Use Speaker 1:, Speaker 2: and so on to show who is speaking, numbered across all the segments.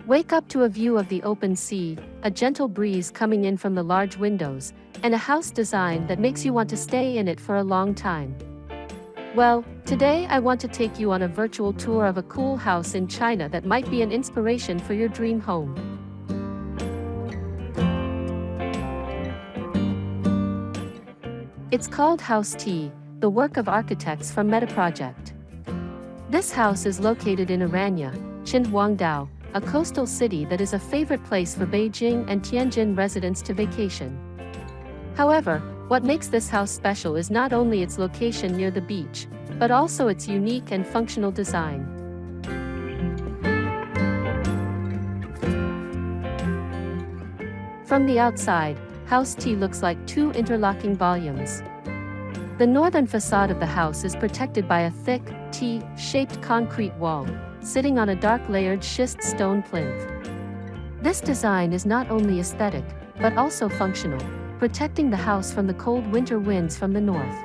Speaker 1: Wake up to a view of the open sea, a gentle breeze coming in from the large windows, and a house design that makes you want to stay in it for a long time. Well, today I want to take you on a virtual tour of a cool house in China that might be an inspiration for your dream home. It's called House T, the work of architects from Meta Project. This house is located in Aranya, Qinhuangdao, a coastal city that is a favorite place for Beijing and Tianjin residents to vacation. However, what makes this house special is not only its location near the beach, but also its unique and functional design. From the outside, House T looks like two interlocking volumes. The northern facade of the house is protected by a thick, T-shaped concrete wall, sitting on a dark layered schist stone plinth. This design is not only aesthetic, but also functional, protecting the house from the cold winter winds from the north.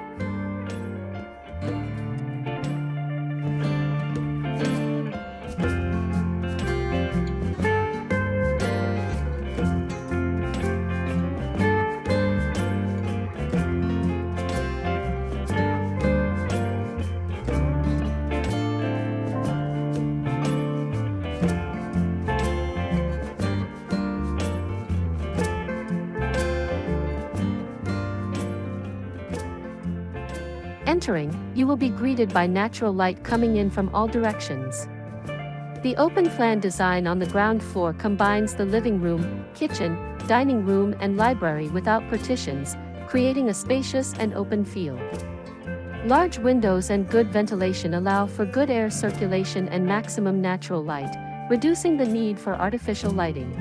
Speaker 1: Entering, you will be greeted by natural light coming in from all directions. The open-plan design on the ground floor combines the living room, kitchen, dining room and library without partitions, creating a spacious and open feel. Large windows and good ventilation allow for good air circulation and maximum natural light, reducing the need for artificial lighting.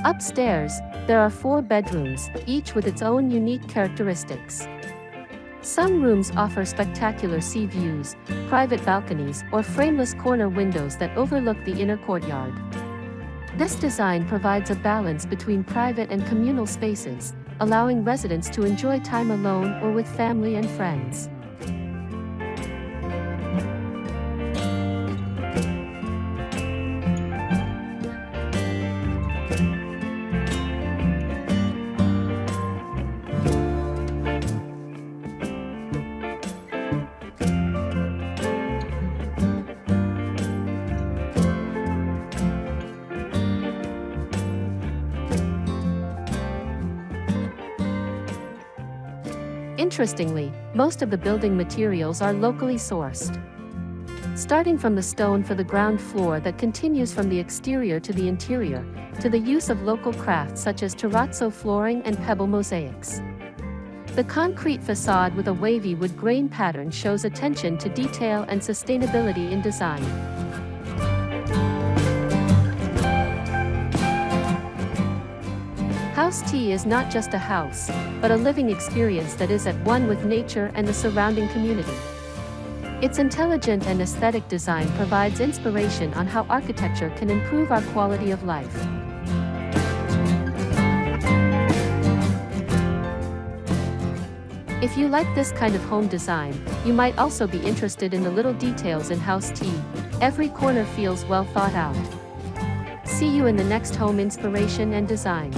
Speaker 1: Upstairs, there are 4 bedrooms, each with its own unique characteristics. Some rooms offer spectacular sea views, private balconies, or frameless corner windows that overlook the inner courtyard. This design provides a balance between private and communal spaces, allowing residents to enjoy time alone or with family and friends. Interestingly, most of the building materials are locally sourced. Starting from the stone for the ground floor that continues from the exterior to the interior, to the use of local crafts such as terrazzo flooring and pebble mosaics. The concrete facade with a wavy wood grain pattern shows attention to detail and sustainability in design. House T is not just a house, but a living experience that is at one with nature and the surrounding community. Its intelligent and aesthetic design provides inspiration on how architecture can improve our quality of life. If you like this kind of home design, you might also be interested in the little details in House T. Every corner feels well thought out. See you in the next home inspiration and design.